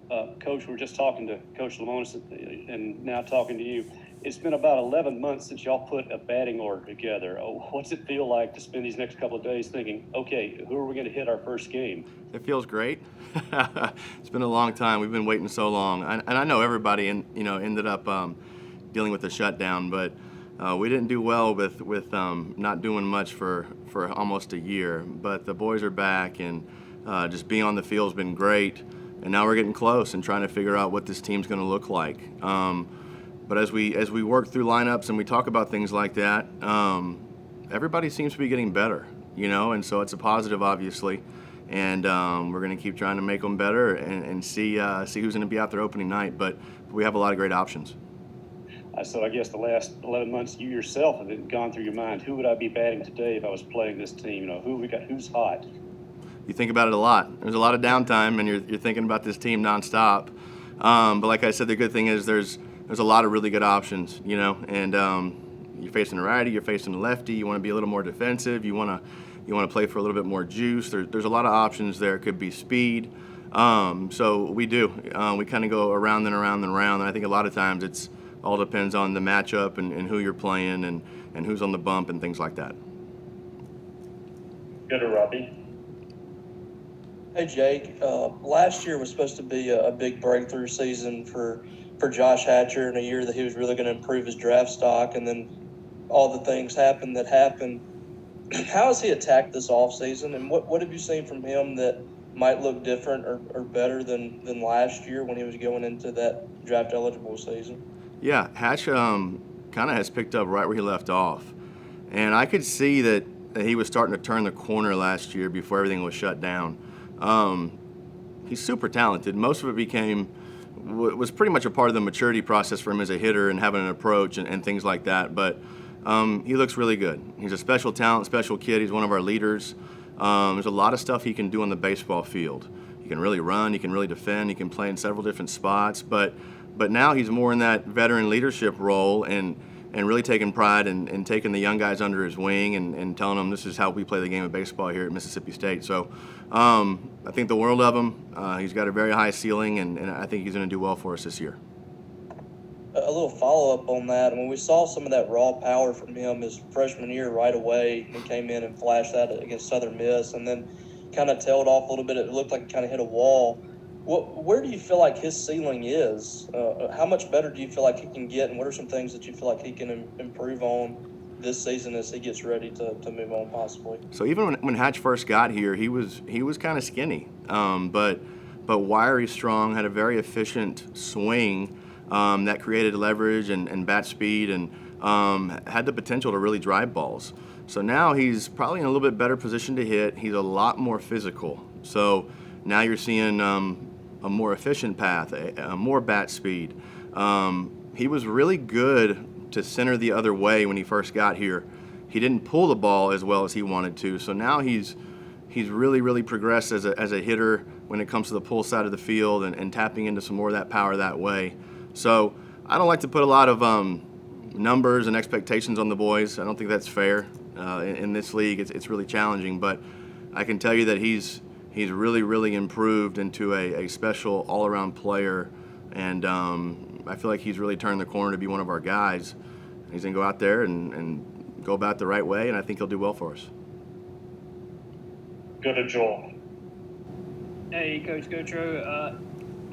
Coach, we're just talking to Coach Lamonis and now talking to you. It's been about 11 months since y'all put a batting order together. What's it feel like to spend these next couple of days thinking, okay, who are we going to hit our first game? It feels great. It's been a long time. We've been waiting so long, and I know everybody, ended up dealing with the shutdown, but we didn't do well with not doing much for almost a year. But the boys are back, and just being on the field has been great. And now we're getting close and trying to figure out what this team's going to look like. But as we work through lineups and we talk about things like that, everybody seems to be getting better, and so it's a positive, obviously. And we're going to keep trying to make them better and see who's going to be out there opening night. But we have a lot of great options. So I guess the last 11 months, you yourself have gone through your mind. Who would I be batting today if I was playing this team? Who we got? Who's hot? You think about it a lot. There's a lot of downtime, and you're thinking about this team nonstop. But like I said, the good thing is there's a lot of really good options, and you're facing a righty, you're facing a lefty. You want to be a little more defensive. You want to play for a little bit more juice. There's a lot of options there. It could be speed. So we do. We kind of go around and around and around. And I think a lot of times it's all depends on the matchup and who you're playing and who's on the bump and things like that. Go to Robbie. Hey Jake, last year was supposed to be a big breakthrough season for Josh Hatcher in a year that he was really going to improve his draft stock, and then all the things happened that happened. How has he attacked this offseason, and what have you seen from him that might look different or better than last year when he was going into that draft eligible season? Yeah, Hatch kind of has picked up right where he left off, and I could see that he was starting to turn the corner last year before everything was shut down. He's super talented. Most of it was pretty much a part of the maturity process for him as a hitter and having an approach and things like that. But he looks really good. He's a special talent, special kid. He's one of our leaders. There's a lot of stuff he can do on the baseball field. He can really run. He can really defend. He can play in several different spots. But now he's more in that veteran leadership role and really taking pride in taking the young guys under his wing and telling them this is how we play the game of baseball here at Mississippi State. So I think the world of him. He's got a very high ceiling, and I think he's going to do well for us this year. A little follow-up on that. I mean, we saw some of that raw power from him his freshman year right away. He came in and flashed that against Southern Miss and then kind of tailed off a little bit. It looked like he kind of hit a wall. Where do you feel like his ceiling is? How much better do you feel like he can get, and what are some things that you feel like he can improve on this season as he gets ready to move on possibly? So even when Hatch first got here, he was kind of skinny, but wiry, strong, had a very efficient swing that created leverage and bat speed and had the potential to really drive balls. So now he's probably in a little bit better position to hit. He's a lot more physical. So now you're seeing a more efficient path, more bat speed. He was really good to center the other way when he first got here. He didn't pull the ball as well as he wanted to. So now he's really, really progressed as a hitter when it comes to the pull side of the field and tapping into some more of that power that way. So I don't like to put a lot of numbers and expectations on the boys. I don't think that's fair. In this league, it's really challenging. But I can tell you that he's really, really improved into a special all-around player, and I feel like he's really turned the corner to be one of our guys. He's going to go out there and go about the right way, and I think he'll do well for us. Go to Joel. Hey, Coach Gautreau.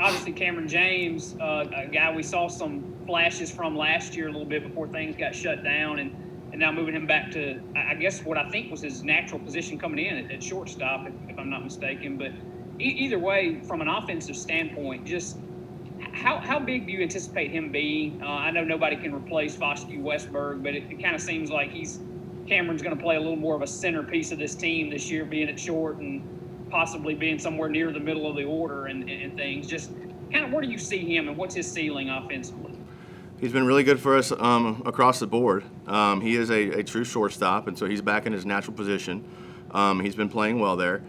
Obviously, Cameron James, a guy we saw some flashes from last year a little bit before things got shut down, and now moving him back to, I guess, what I think was his natural position coming in at shortstop, if I'm not mistaken. But either way, from an offensive standpoint, just how big do you anticipate him being? I know nobody can replace Foskey Westberg, but it kind of seems like Cameron's going to play a little more of a centerpiece of this team this year, being at short and possibly being somewhere near the middle of the order and things. Just kind of where do you see him and what's his ceiling offensively? He's been really good for us across the board. He is a true shortstop, and so he's back in his natural position. He's been playing well there.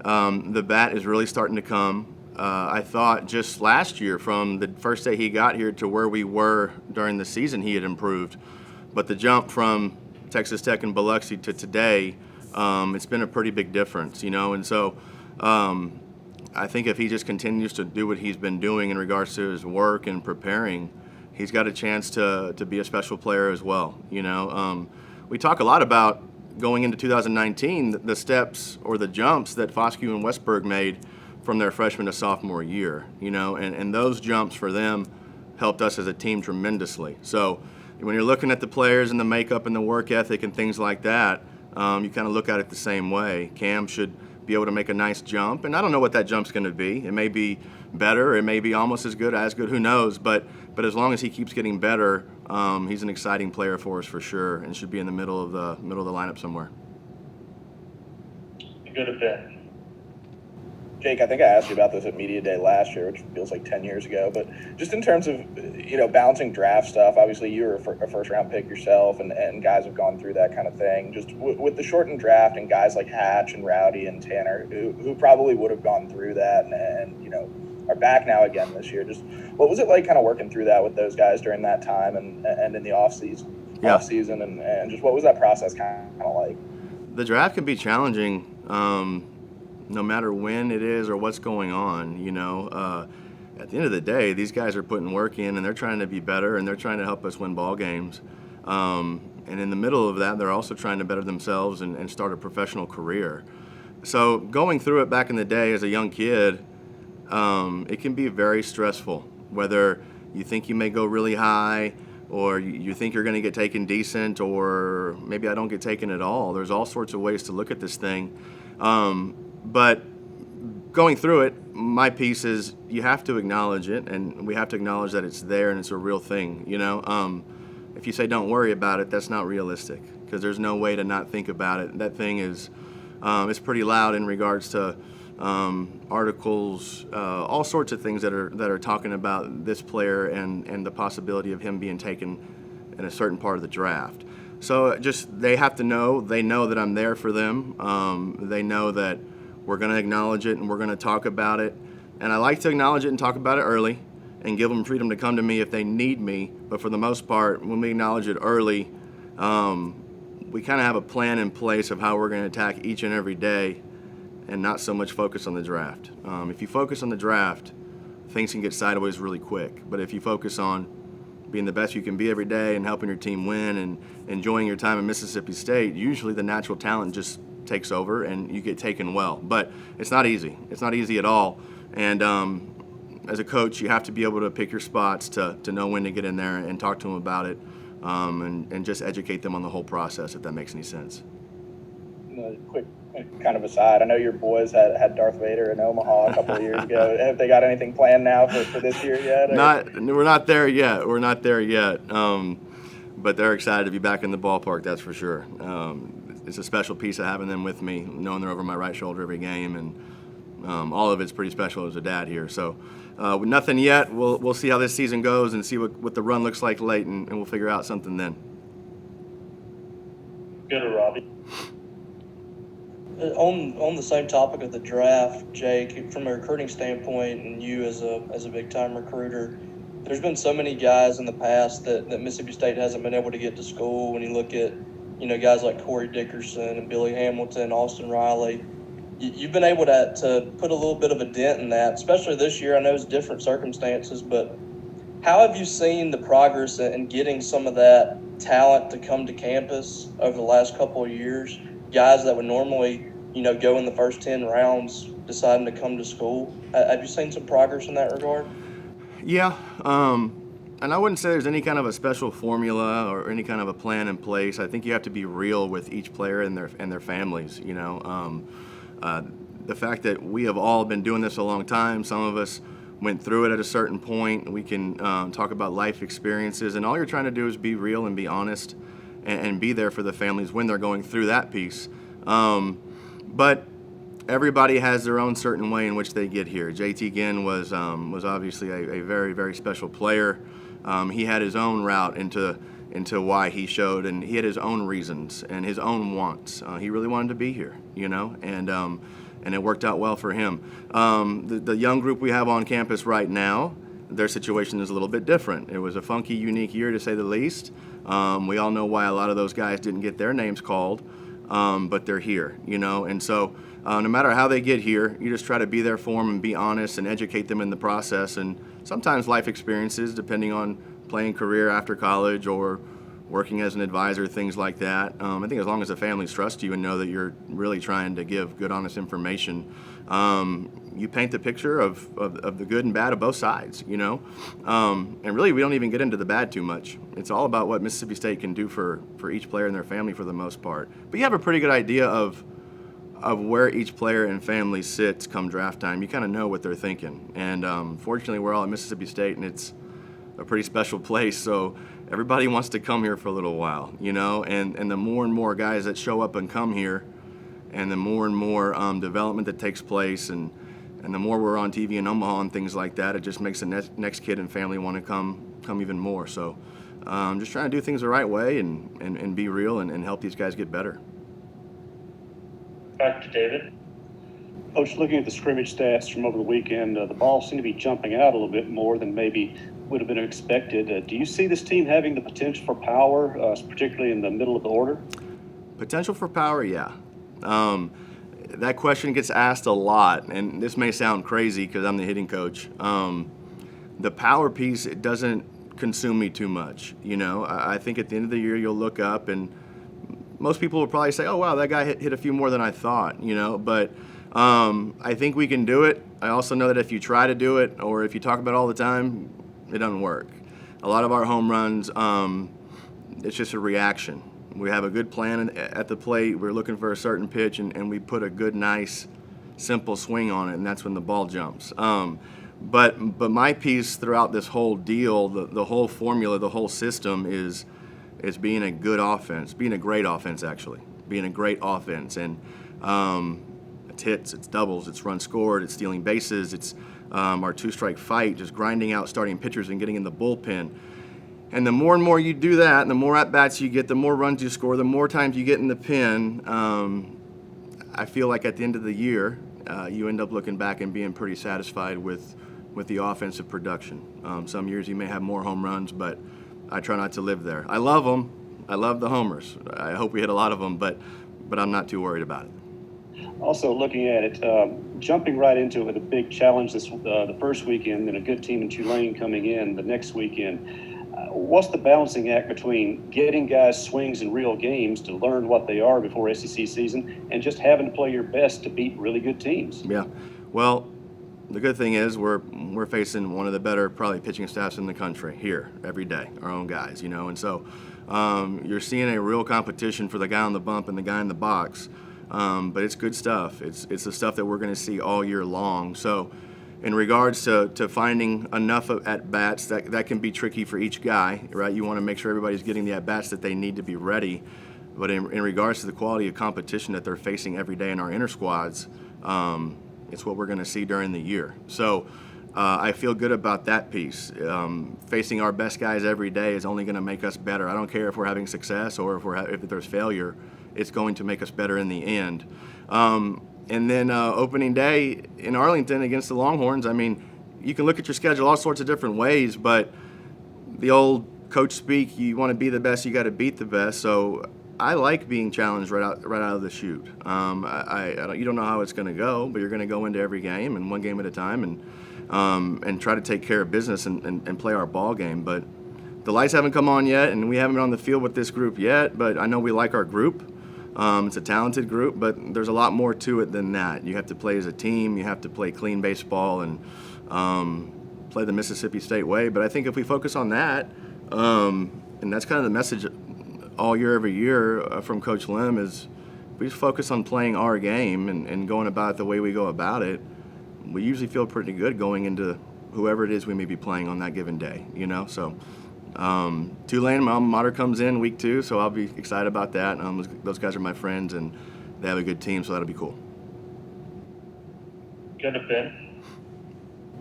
The bat is really starting to come. I thought just last year, from the first day he got here to where we were during the season, he had improved. But the jump from Texas Tech and Biloxi to today, it's been a pretty big difference, And so I think if he just continues to do what he's been doing in regards to his work and preparing, he's got a chance to be a special player as well. We talk a lot about going into 2019, the steps or the jumps that Foscue and Westberg made from their freshman to sophomore year, and those jumps for them helped us as a team tremendously. So when you're looking at the players and the makeup and the work ethic and things like that, you kind of look at it the same way. Cam should be able to make a nice jump, and I don't know what that jump's going to be. It may be better, it may be almost as good, who knows, but as long as he keeps getting better, he's an exciting player for us for sure, and should be in the middle of the lineup somewhere. Good at that. Jake, I think I asked you about this at Media Day last year, which feels like 10 years ago, but just in terms of, balancing draft stuff, obviously you were a first-round pick yourself, and guys have gone through that kind of thing. Just with the shortened draft and guys like Hatch and Rowdy and Tanner, who probably would have gone through that and are back now again this year. Just what was it like kind of working through that with those guys during that time and in the off-season, and just what was that process kind of like? The draft can be challenging. No matter when it is or what's going on, at the end of the day, these guys are putting work in and they're trying to be better and they're trying to help us win ball games. And in the middle of that, they're also trying to better themselves and start a professional career. So going through it back in the day as a young kid, it can be very stressful, whether you think you may go really high or you think you're going to get taken decent, or maybe I don't get taken at all. There's all sorts of ways to look at this thing. But going through it, my piece is you have to acknowledge it, and we have to acknowledge that it's there and it's a real thing. If you say don't worry about it, that's not realistic, because there's no way to not think about it. That thing is it's pretty loud in regards to articles, all sorts of things that are talking about this player and the possibility of him being taken in a certain part of the draft. So they have to know. They know that I'm there for them. They know that we're going to acknowledge it and we're going to talk about it. And I like to acknowledge it and talk about it early and give them freedom to come to me if they need me. But for the most part, when we acknowledge it early, we kind of have a plan in place of how we're going to attack each and every day and not so much focus on the draft. If you focus on the draft, things can get sideways really quick. But if you focus on being the best you can be every day and helping your team win and enjoying your time in Mississippi State, usually the natural talent just takes over and you get taken well. But it's not easy. It's not easy at all. And as a coach, you have to be able to pick your spots to know when to get in there and talk to them about it, and just educate them on the whole process, if that makes any sense. Quick kind of aside, I know your boys had Darth Vader in Omaha a couple of years ago. Have they got anything planned now for this year yet? We're not there yet. But they're excited to be back in the ballpark, that's for sure. It's a special piece of having them with me, knowing they're over my right shoulder every game, and all of it's pretty special as a dad here. So with nothing yet, we'll see how this season goes and see what the run looks like late, and we'll figure out something then. Good, Robbie. On the same topic of the draft, Jake, from a recruiting standpoint, and you as a big time recruiter, there's been so many guys in the past that Mississippi State hasn't been able to get to school. When you look at guys like Corey Dickerson and Billy Hamilton, Austin Riley, you've been able to put a little bit of a dent in that, especially this year. I know it's different circumstances, but how have you seen the progress in getting some of that talent to come to campus over the last couple of years? Guys that would normally go in the first 10 rounds deciding to come to school. Have you seen some progress in that regard? Yeah, and I wouldn't say there's any kind of a special formula or any kind of a plan in place. I think you have to be real with each player and their families. The fact that we have all been doing this a long time, some of us went through it at a certain point. We can talk about life experiences, and all you're trying to do is be real and be honest and be there for the families when they're going through that piece. But everybody has their own certain way in which they get here. JT Ginn was obviously a very, very special player. He had his own route into why he showed, and he had his own reasons and his own wants. He really wanted to be here, and it worked out well for him. The young group we have on campus right now, their situation is a little bit different. It was a funky, unique year to say the least. We all know why a lot of those guys didn't get their names called. but they're here, and so no matter how they get here, you just try to be there for them and be honest and educate them in the process. And sometimes life experiences, depending on playing career after college or working as an advisor, things like that. I think as long as the families trust you and know that you're really trying to give good, honest information, you paint the picture of the good and bad of both sides, and really we don't even get into the bad too much. It's all about what Mississippi State can do for each player and their family for the most part. But you have a pretty good idea of where each player and family sits come draft time. You kind of know what they're thinking. And fortunately, we're all at Mississippi State, and it's a pretty special place, so everybody wants to come here for a little while, and the more and more guys that show up and come here, and the more and more development that takes place, and the more we're on TV in Omaha and things like that, it just makes the next kid and family want to come even more. So just trying to do things the right way and be real and help these guys get better. Back to David. Coach, looking at the scrimmage stats from over the weekend, the ball seemed to be jumping out a little bit more than maybe would have been expected. Do you see this team having the potential for power, particularly in the middle of the order? Potential for power, yeah. That question gets asked a lot, and this may sound crazy because I'm the hitting coach. The power piece, it doesn't consume me too much. I think at the end of the year you'll look up and most people will probably say, oh, wow, that guy hit a few more than I thought, but I think we can do it. I also know that if you try to do it or if you talk about it all the time, it doesn't work. A lot of our home runs, it's just a reaction. We have a good plan at the plate. We're looking for a certain pitch, and we put a good, nice, simple swing on it, and that's when the ball jumps. But my piece throughout this whole deal, the whole formula, the whole system is being a good offense, being a great offense, actually, being a great offense. And it's hits, it's doubles, it's runs scored, it's stealing bases, it's our two-strike fight, just grinding out starting pitchers and getting in the bullpen. And the more and more you do that, and the more at-bats you get, the more runs you score, the more times you get in the pen, I feel like at the end of the year, you end up looking back and being pretty satisfied with the offensive production. Some years you may have more home runs, but I try not to live there. I love them. I love the homers. I hope we hit a lot of them, but I'm not too worried about it. Also, looking at it, jumping right into it with a big challenge the first weekend and a good team in Tulane coming in the next weekend. What's the balancing act between getting guys swings in real games to learn what they are before SEC season and just having to play your best to beat really good teams? Yeah. Well, the good thing is we're facing one of the better probably pitching staffs in the country here every day, our own guys, and so you're seeing a real competition for the guy on the bump and the guy in the box, but it's good stuff. It's the stuff that we're going to see all year long. So in regards to finding enough at-bats, that can be tricky for each guy, right? You want to make sure everybody's getting the at-bats that they need to be ready, but in regards to the quality of competition that they're facing every day in our inter squads, it's what we're going to see during the year. So I feel good about that piece. Facing our best guys every day is only going to make us better. I don't care if we're having success or if there's failure. It's going to make us better in the end. And then opening day in Arlington against the Longhorns, I mean, you can look at your schedule all sorts of different ways, but the old coach speak, you want to be the best, you got to beat the best. So I like being challenged right out of the chute. You don't know how it's going to go, but you're going to go into every game and one game at a time and try to take care of business and play our ball game. But the lights haven't come on yet, and we haven't been on the field with this group yet, but I know we like our group. It's a talented group, but there's a lot more to it than that. You have to play as a team. You have to play clean baseball and play the Mississippi State way. But I think if we focus on that, and that's kind of the message all year, every year from Coach Lim is if we just focus on playing our game and going about it the way we go about it, we usually feel pretty good going into whoever it is we may be playing on that given day, So Tulane, my alma mater, comes in week 2, so I'll be excited about that. Those guys are my friends, and they have a good team, so that'll be cool. Go to Ben.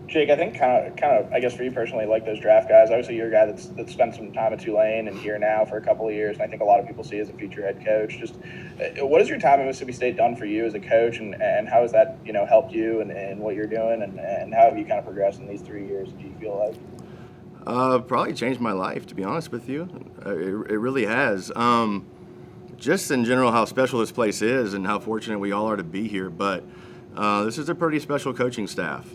Jake, I think kind of, I guess for you personally, like those draft guys, obviously you're a guy that's spent some time at Tulane and here now for a couple of years, and I think a lot of people see you as a future head coach. Just what has your time at Mississippi State done for you as a coach, and how has that, helped you and what you're doing, and how have you kind of progressed in these 3 years, do you feel like? Probably changed my life, to be honest with you. It really has. just in general how special this place is and how fortunate we all are to be here. But this is a pretty special coaching staff,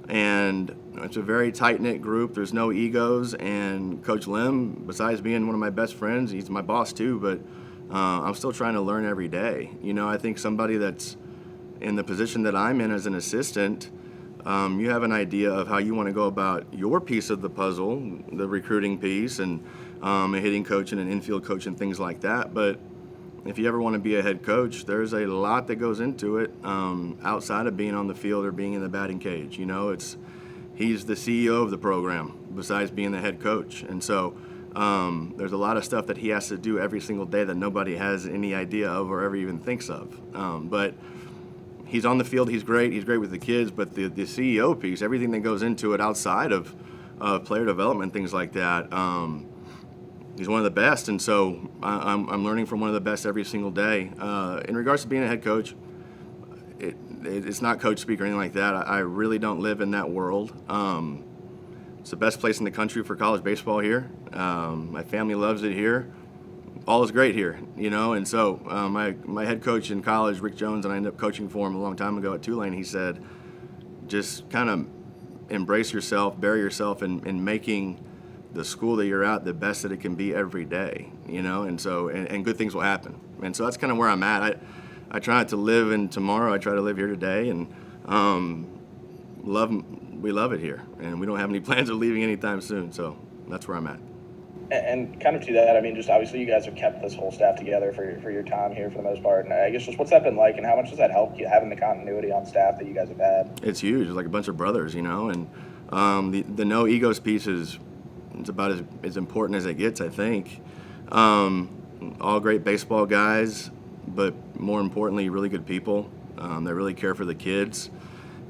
and it's a very tight-knit group. There's no egos, and Coach Lim, besides being one of my best friends, he's my boss too, but I'm still trying to learn every day. I think somebody that's in the position that I'm in as an assistant, you have an idea of how you want to go about your piece of the puzzle, the recruiting piece, and a hitting coach and an infield coach and things like that. But if you ever want to be a head coach, there's a lot that goes into it outside of being on the field or being in the batting cage. He's the CEO of the program besides being the head coach. And so there's a lot of stuff that he has to do every single day that nobody has any idea of or ever even thinks of. But he's on the field, he's great with the kids, but the CEO piece, everything that goes into it outside of player development, things like that, he's one of the best. And so I'm learning from one of the best every single day. In regards to being a head coach, it's not coach speak or anything like that. I really don't live in that world. It's the best place in the country for college baseball here. My family loves it here. All is great here, and so my head coach in college, Rick Jones, and I ended up coaching for him a long time ago at Tulane. He said, just kind of embrace yourself, bury yourself in making the school that you're at the best that it can be every day, and so and good things will happen. And so that's kind of where I'm at. I try not to live in tomorrow. I try to live here today, and we love it here, and we don't have any plans of leaving anytime soon. So that's where I'm at. And kind of to that, I mean, just obviously you guys have kept this whole staff together for your time here for the most part. And I guess just what's that been like, and how much does that help you having the continuity on staff that you guys have had? It's huge. It's like a bunch of brothers, and the no egos piece is it's about as important as it gets, I think. All great baseball guys, but more importantly, really good people. They really care for the kids.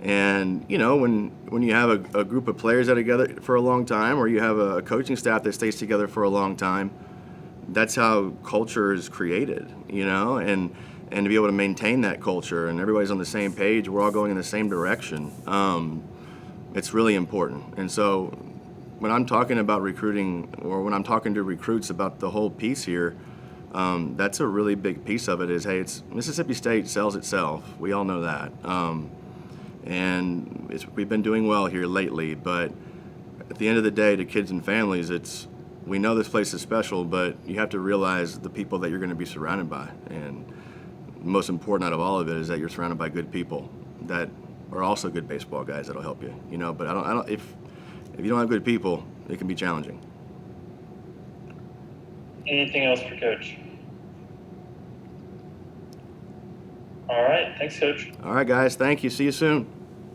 And, when you have a group of players that are together for a long time, or you have a coaching staff that stays together for a long time, that's how culture is created, and to be able to maintain that culture and everybody's on the same page, we're all going in the same direction. It's really important. And so when I'm talking about recruiting, or when I'm talking to recruits about the whole piece here, that's a really big piece of it is, hey, it's Mississippi State sells itself. We all know that. And we've been doing well here lately, but at the end of the day, to kids and families, we know this place is special, but you have to realize the people that you're going to be surrounded by. And the most important out of all of it is that you're surrounded by good people that are also good baseball guys that'll help you. But I don't. If you don't have good people, it can be challenging. Anything else for Coach? All right. Thanks, Coach. All right, guys. Thank you. See you soon.